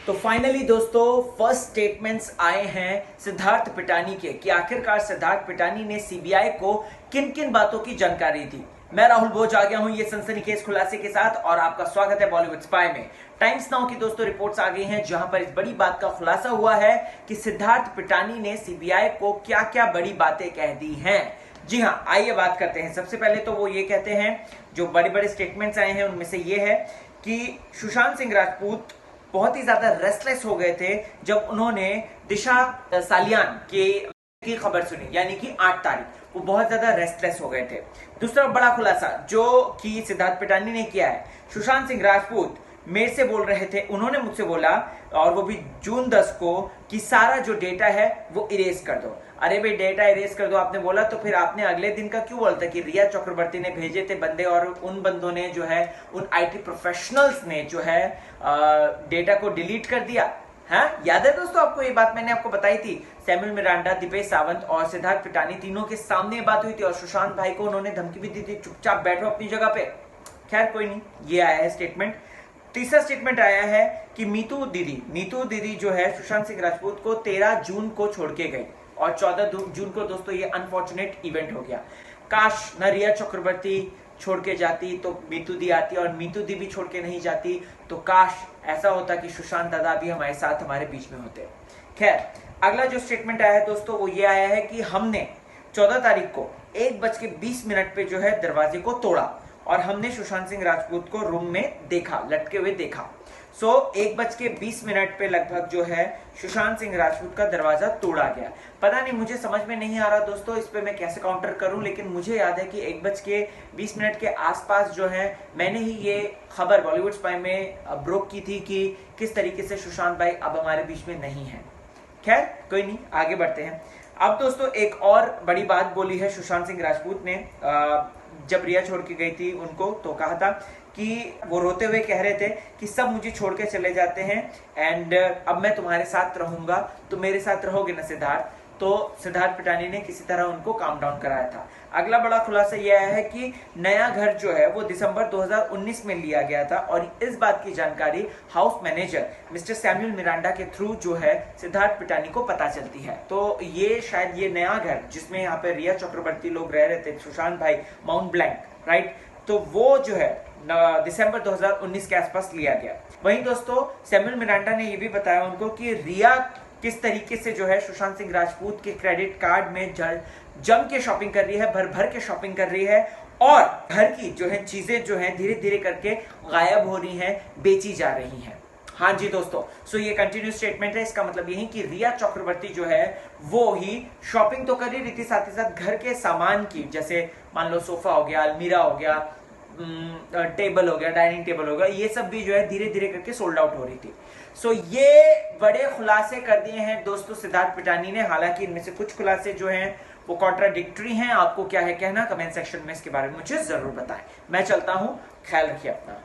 तो फाइनली दोस्तों first statements आए हैं सिद्धार्थ पिटानी के कि आखिरकार सिद्धार्थ पिटानी ने सीबीआई को किन किन बातों की जानकारी दी। मैं राहुल भोज आ गया हूं ये सनसनीखेज खुलासे के साथ और आपका स्वागत है बॉलीवुड स्पाई में। टाइम्स नाउ की दोस्तों रिपोर्ट्स आ गई हैं जहां पर इस बड़ी बात का खुलासा हुआ है कि सिद्धार्थ पिटानी ने सीबीआई को क्या क्या बड़ी बातें कह दी हैं। जी हां, आइए बात करते हैं। सबसे पहले तो वो ये कहते हैं, जो बड़े बड़े स्टेटमेंट्स आए हैं उनमें से ये है कि सुशांत सिंह राजपूत बहुत ही ज्यादा रेस्टलेस हो गए थे जब उन्होंने दिशा सालियान की खबर सुनी, यानी कि 8 तारीख। वो बहुत ज्यादा रेस्टलेस हो गए थे। दूसरा बड़ा खुलासा जो कि सिद्धार्थ पिटानी ने किया है, सुशांत सिंह राजपूत मेरे से बोल रहे थे, उन्होंने मुझसे बोला और वो भी जून 10 को कि सारा जो डेटा है वो इरेज कर दो। अरे भाई डेटा इरेज कर दो आपने बोला, तो फिर आपने अगले दिन का क्यों बोलता कि रिया चक्रवर्ती ने भेजे थे बंदे और उन बंदों ने जो है, उन आईटी प्रोफेशनल्स ने जो है डेटा को डिलीट कर दिया। हाँ, याद है दोस्तों आपको ये बात मैंने आपको बताई थी। सैमुअल मिरांडा, दीपेश सावंत और सिद्धार्थ पिटानी तीनों के सामने बात हुई थी और सुशांत भाई को उन्होंने धमकी भी दी थी, चुपचाप बैठो अपनी जगह पे। खैर कोई नहीं, ये आया है स्टेटमेंट। तीसरा स्टेटमेंट आया है कि नीतू दीदी जो है सुशांत सिंह राजपूत को 13 जून को छोड़ के गई और 14 जून को दोस्तों ये अनफॉर्चुनेट इवेंट हो गया। काश न रिया चक्रवर्ती छोड़ के जाती तो मीतू दी आती, और मीतू दी भी छोड़ के नहीं जाती तो काश ऐसा होता कि सुशांत दादा भी हमारे साथ हमारे बीच में होते। खैर, अगला जो स्टेटमेंट आया है दोस्तों वो ये आया है कि हमने 14 तारीख को 1:20 पे जो है दरवाजे को तोड़ा और हमने सुशांत सिंह राजपूत को रूम में देखा, लटके हुए देखा। 1:20 पे लगभग जो है सुशांत सिंह राजपूत का दरवाजा तोड़ा गया। पता नहीं, मुझे समझ में नहीं आ रहा दोस्तों इस पे मैं कैसे काउंटर करूं, लेकिन मुझे याद है कि 1:20 के आसपास जो है मैंने ही ये खबर बॉलीवुड स्पाई में ब्रोक की थी कि किस तरीके से सुशांत भाई अब हमारे बीच में नहीं है। खैर कोई नहीं, आगे बढ़ते हैं। अब दोस्तों एक और बड़ी बात बोली है सुशांत सिंह राजपूत ने। जब रिया छोड़ के गई थी उनको, तो कहा था कि वो रोते हुए कह रहे थे कि सब मुझे छोड़ के चले जाते हैं एंड अब मैं तुम्हारे साथ रहूंगा, तो मेरे साथ रहोगे ना सिद्धार्थ। तो सिद्धार्थ पिटानी ने किसी तरह उनको काम डाउन कराया था। अगला बड़ा खुलासा यह है कि नया घर जो है वो दिसंबर 2019 में लिया गया था और इस बात की जानकारी house manager mister Samuel Miranda के थ्रू जो है सिद्धार्थ पिटानी को पता चलती है। तो ये शायद ये नया घर जिसमें यहाँ पे रिया चक्रवर्ती लोग रह रहे थे, सुशांत भाई, माउंट ब्लैंक, राइट, तो वो जो है दिसंबर 2019 के आसपास लिया गया। वहीं दोस्तों सैमुअल मिरांडा ने यह भी बताया उनको कि रिया किस तरीके से जो है सुशांत सिंह राजपूत के क्रेडिट कार्ड में जम के शॉपिंग कर रही है, भर भर के शॉपिंग कर रही है और घर की जो है चीजें जो है धीरे धीरे करके गायब हो रही हैं, बेची जा रही हैं। हाँ जी दोस्तों, सो ये कंटिन्यूस स्टेटमेंट है। इसका मतलब यही कि रिया चक्रवर्ती जो है वो ही शॉपिंग तो कर ही रही थी, साथ ही साथ घर के सामान की, जैसे मान लो सोफा हो गया, अलमीरा हो गया, टेबल हो गया, डाइनिंग टेबल हो गया, ये सब भी जो है धीरे धीरे करके सोल्ड आउट हो रही थी। सो ये बड़े खुलासे कर दिए हैं दोस्तों सिद्धार्थ पिटानी ने। हालांकि इनमें से कुछ खुलासे जो हैं वो कॉन्ट्राडिक्टरी हैं। आपको क्या है कहना, कमेंट सेक्शन में इसके बारे में मुझे जरूर बताएं। मैं चलता हूं, ख्याल रखिए अपना।